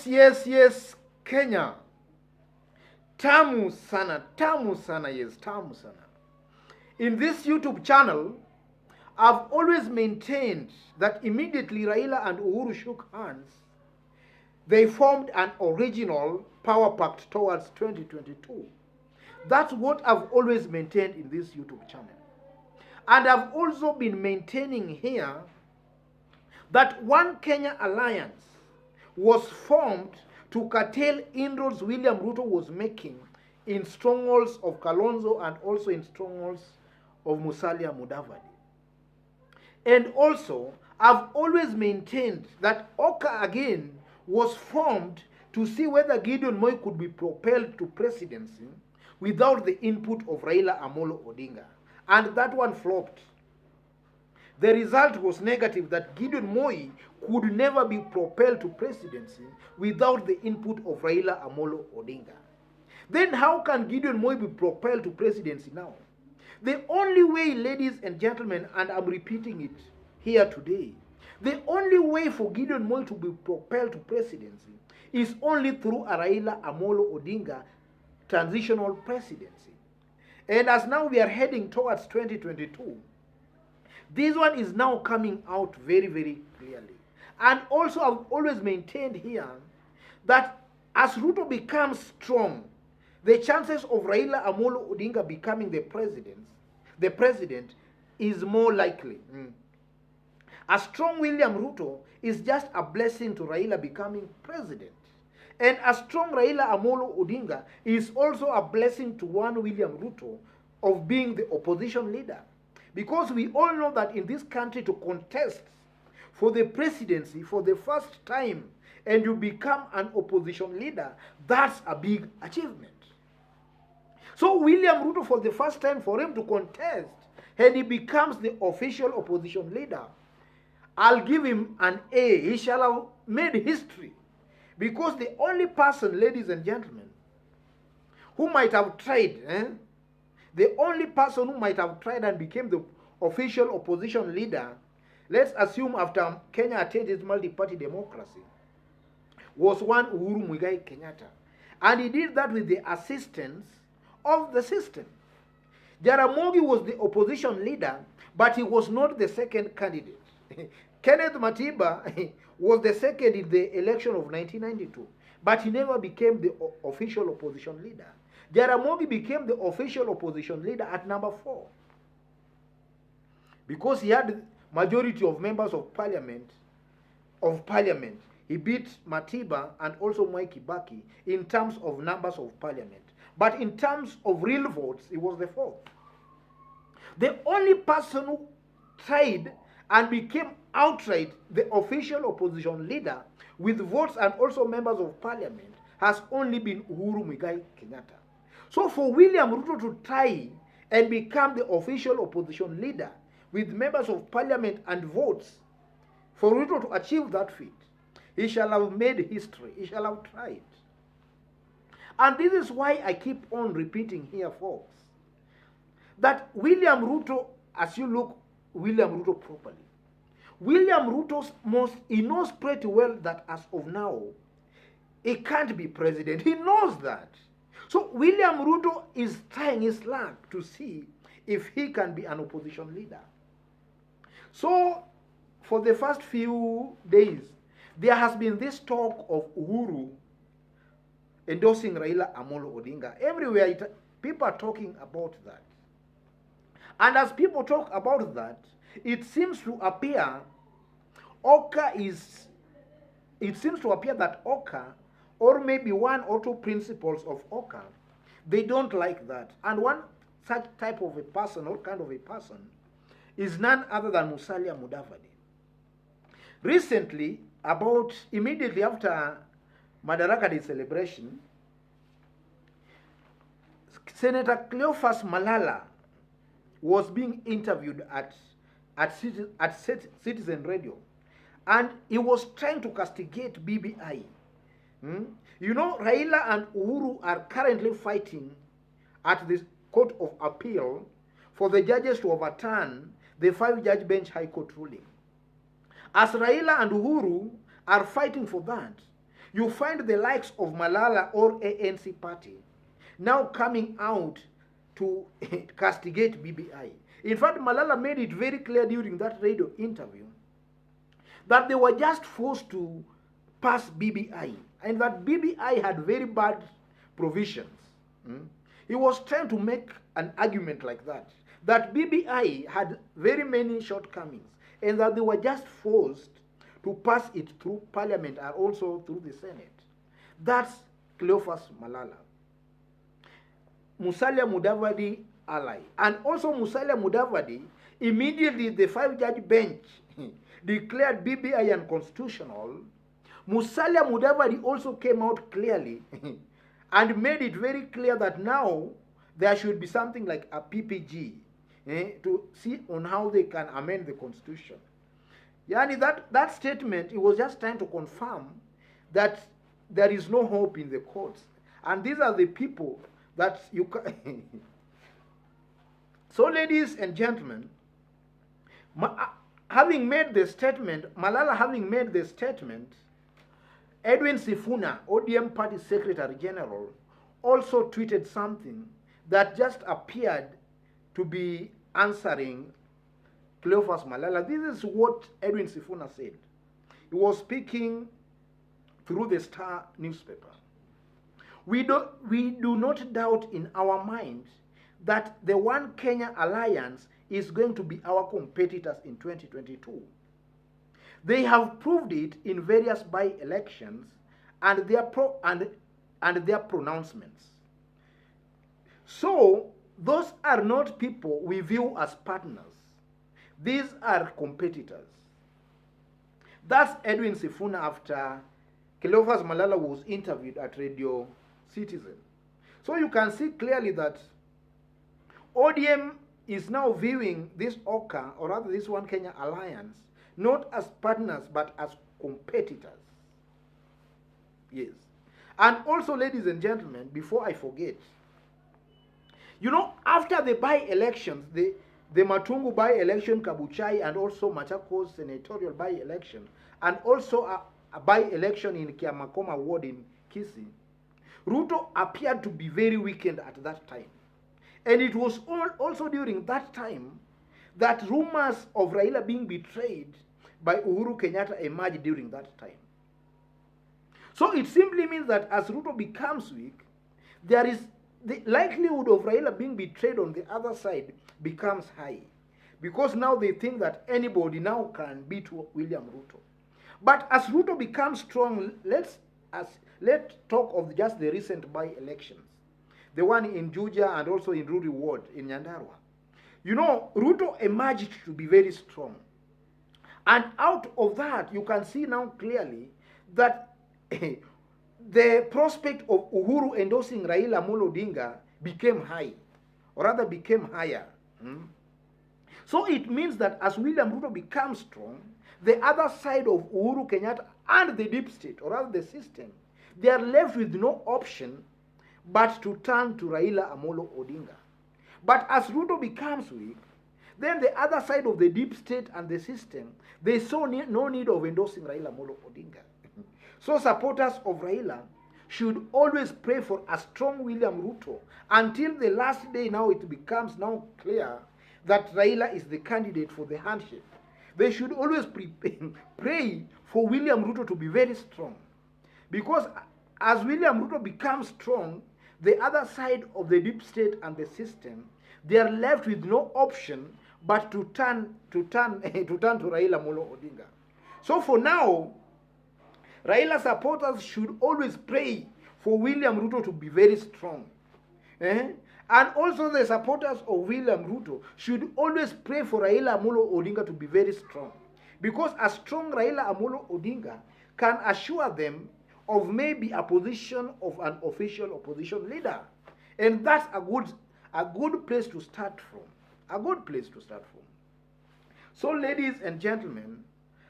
Yes, Kenya. Tamu sana, yes, tamu sana. In this YouTube channel, I've always maintained that immediately Raila and Uhuru shook hands, they formed an original power pact towards 2022. That's what I've always maintained in this YouTube channel. And I've also been maintaining here that One Kenya Alliance was formed to curtail inroads William Ruto was making in strongholds of Kalonzo and also in strongholds of Musalia Mudavadi. And also, I've always maintained that OKA again was formed to see whether Gideon Moi could be propelled to presidency without the input of Raila Amolo Odinga. And that one flopped. The result was negative, that Gideon Moi could never be propelled to presidency without the input of Raila Amolo Odinga. Then how can Gideon Moi be propelled to presidency now? The only way, ladies and gentlemen, and I'm repeating it here today, the only way for Gideon Moi to be propelled to presidency is only through a Raila Amolo Odinga transitional presidency. And as now we are heading towards 2022, this one is now coming out very, very clearly. And also I've always maintained here that as Ruto becomes strong, the chances of Raila Amolo Odinga becoming the president is more likely. A strong William Ruto is just a blessing to Raila becoming president. And a strong Raila Amolo Odinga is also a blessing to one William Ruto of being the opposition leader. Because we all know that in this country, to contest for the presidency for the first time and you become an opposition leader, that's a big achievement. So William Ruto, for the first time, for him to contest and he becomes the official opposition leader, I'll give him an A. He shall have made history. Because the only person, ladies and gentlemen, who might have tried, the only person who might have tried and became the official opposition leader, let's assume after Kenya attained its multi-party democracy, was one Uhuru Kenyatta. And he did that with the assistance of the system. Jaramogi was the opposition leader, but he was not the second candidate. Kenneth Matiba was the second in the election of 1992, but he never became the official opposition leader. Jaramogi became the official opposition leader at number 4 because he had majority of members of parliament. He beat Matiba and also Mwai Kibaki in terms of numbers of parliament. But in terms of real votes, he was the 4th. The only person who tried and became outright the official opposition leader with votes and also members of parliament has only been Uhuru Kenyatta. So for William Ruto to try and become the official opposition leader with members of parliament and votes, for Ruto to achieve that feat, he shall have made history. He shall have tried. And this is why I keep on repeating here, folks, that William Ruto, as you look William Ruto properly, William Ruto he knows pretty well that as of now, he can't be president. He knows that. So William Ruto is trying his luck to see if he can be an opposition leader. So for the first few days, there has been this talk of Uhuru endorsing Raila Amolo Odinga. Everywhere people are talking about that. And as people talk about that, it seems to appear that OKA, or maybe one or two principles of OKA, they don't like that. And one such type of a person or kind of a person is none other than Musalia Mudavadi. Recently, immediately after Madaraka Day celebration, Senator Cleophas Malala was being interviewed at Citizen Radio, and he was trying to castigate BBI. You know, Raila and Uhuru are currently fighting at the Court of Appeal for the judges to overturn the 5-judge bench High Court ruling. As Raila and Uhuru are fighting for that, you find the likes of Malala or ANC party now coming out to castigate BBI. In fact, Malala made it very clear during that radio interview that they were just forced to pass BBI and that BBI had very bad provisions. He was trying to make an argument like that BBI had very many shortcomings and that they were just forced to pass it through Parliament and also through the Senate. That's Cleophas Malala. Musalia Mudavadi ally. And also Musalia Mudavadi, immediately the 5-judge bench declared BBI unconstitutional. Musalia Mudavadi also came out clearly and made it very clear that now there should be something like a PPG to see on how they can amend the constitution. Yani that statement, it was just trying to confirm that there is no hope in the courts. And these are the people that you can... So, ladies and gentlemen, having made the statement, Malala having made the statement, Edwin Sifuna, ODM Party Secretary General, also tweeted something that just appeared to be answering Cleophas Malala. This is what Edwin Sifuna said. He was speaking through the Star newspaper. We do not doubt in our minds that the One Kenya Alliance is going to be our competitors in 2022. They have proved it in various by-elections and their pronouncements. So, those are not people we view as partners. These are competitors. That's Edwin Sifuna after Cleophas Malala was interviewed at Radio Citizen. So you can see clearly that ODM is now viewing this OKA, or rather this One Kenya Alliance, not as partners but as competitors. Yes. And also, ladies and gentlemen, before I forget, you know, after the by-elections, the Matungu by-election, Kabuchai, and also Machakos senatorial by-election, and also a by-election in Kiamakoma ward in Kisii, Ruto appeared to be very weakened at that time. And it was also during that time that rumors of Raila being betrayed by Uhuru Kenyatta emerged during that time. So it simply means that as Ruto becomes weak, there is the likelihood of Raila being betrayed on the other side becomes high. Because now they think that anybody now can beat William Ruto. But as Ruto becomes strong, let's talk of just the recent by-elections. The one in Juja and also in Ruri Ward in Nyandarua. You know, Ruto emerged to be very strong. And out of that, you can see now clearly that the prospect of Uhuru endorsing Raila Amolo Odinga became high, or rather became higher. So it means that as William Ruto becomes strong, the other side of Uhuru Kenyatta and the deep state, or rather the system, they are left with no option but to turn to Raila Amolo Odinga. But as Ruto becomes weak, then the other side of the deep state and the system, they saw no need of endorsing Raila Amolo Odinga. So supporters of Raila should always pray for a strong William Ruto until the last day. Now it becomes now clear that Raila is the candidate for the handshake. They should always pray for William Ruto to be very strong. Because as William Ruto becomes strong, the other side of the deep state and the system, they are left with no option but to turn to Raila Amolo Odinga. So for now, Raila supporters should always pray for William Ruto to be very strong. And also the supporters of William Ruto should always pray for Raila Amolo Odinga to be very strong. Because a strong Raila Amolo Odinga can assure them of maybe a position of an official opposition leader. And that's a good place to start from. A good place to start from. So, ladies and gentlemen,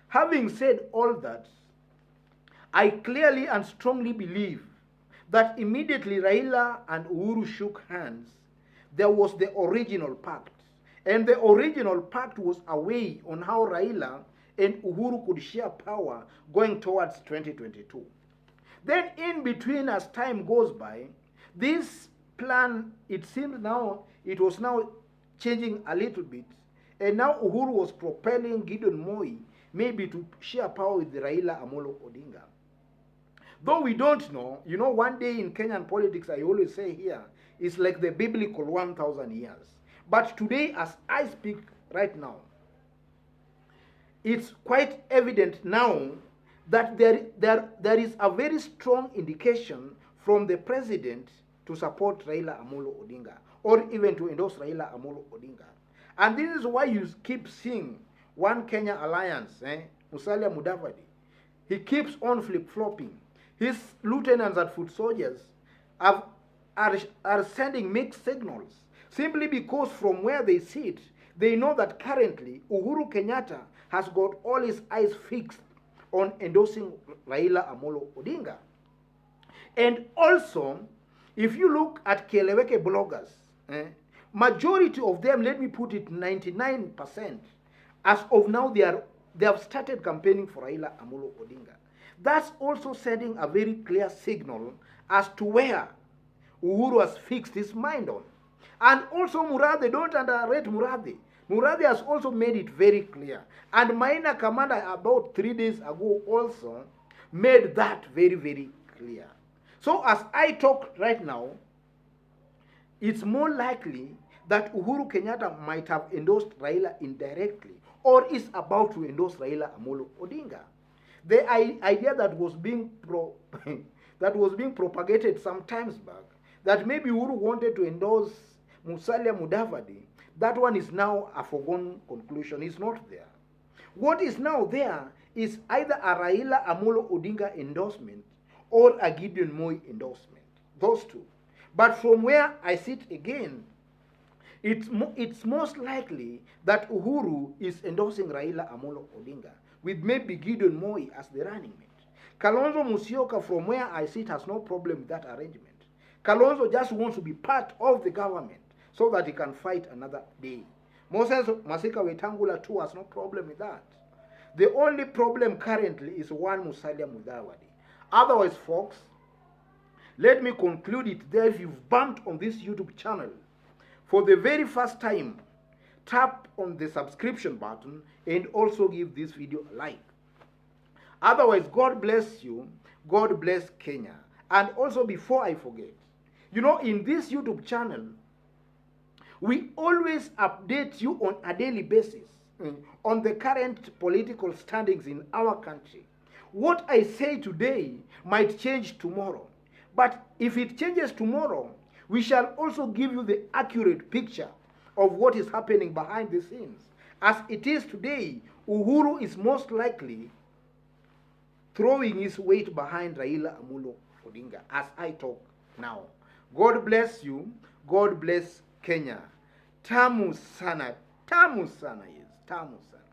having said all that, I clearly and strongly believe that immediately Raila and Uhuru shook hands, there was the original pact. And the original pact was a way on how Raila and Uhuru could share power going towards 2022. Then in between, as time goes by, this plan, it seems now, it was now changing a little bit. And now Uhuru was propelling Gideon Moi maybe to share power with Raila Amolo Odinga. Though we don't know, you know, one day in Kenyan politics, I always say here, it's like the biblical 1,000 years. But today, as I speak right now, it's quite evident now that there is a very strong indication from the president to support Raila Amolo Odinga, or even to endorse Raila Amolo Odinga. And this is why you keep seeing One Kenya Alliance, Musalia Mudavadi. He keeps on flip-flopping. His lieutenants and foot soldiers are sending mixed signals, simply because from where they sit, they know that currently Uhuru Kenyatta has got all his eyes fixed on endorsing Raila Amolo Odinga. And also, if you look at Keleweke bloggers, majority of them, let me put it 99%, as of now they have started campaigning for Raila Amolo Odinga. That's also sending a very clear signal as to where Uhuru has fixed his mind on. And also Murathe, don't underrate Murathe. Murathe has also made it very clear. And Maina Commander about 3 days ago also made that very, very clear. So as I talk right now, it's more likely that Uhuru Kenyatta might have endorsed Raila indirectly or is about to endorse Raila Amolo Odinga. The idea that was being propagated some times back, that maybe Uhuru wanted to endorse Musalia Mudavadi, that one is now a foregone conclusion. It's not there. What is now there is either a Raila Amolo Odinga endorsement or a Gideon Moi endorsement. Those two. But from where I sit again, it's most likely that Uhuru is endorsing Raila Amolo Odinga, with maybe Gideon Moi as the running mate. Kalonzo Musyoka, from where I sit, has no problem with that arrangement. Kalonzo just wants to be part of the government so that he can fight another day. Moses Masika Wetangula too has no problem with that. The only problem currently is one Musalia Mudavadi. Otherwise, folks, let me conclude it there. If you've bumped on this YouTube channel for the very first time, tap on the subscription button and also give this video a like. Otherwise, God bless you. God bless Kenya. And also, before I forget, you know, in this YouTube channel, we always update you on a daily basis on the current political standings in our country. What I say today might change tomorrow. But if it changes tomorrow, we shall also give you the accurate picture of what is happening behind the scenes. As it is today, Uhuru is most likely throwing his weight behind Raila Amolo Odinga as I talk now. God bless you. God bless Kenya. Tamu sana. Tamu sana, yes. Tamu sana.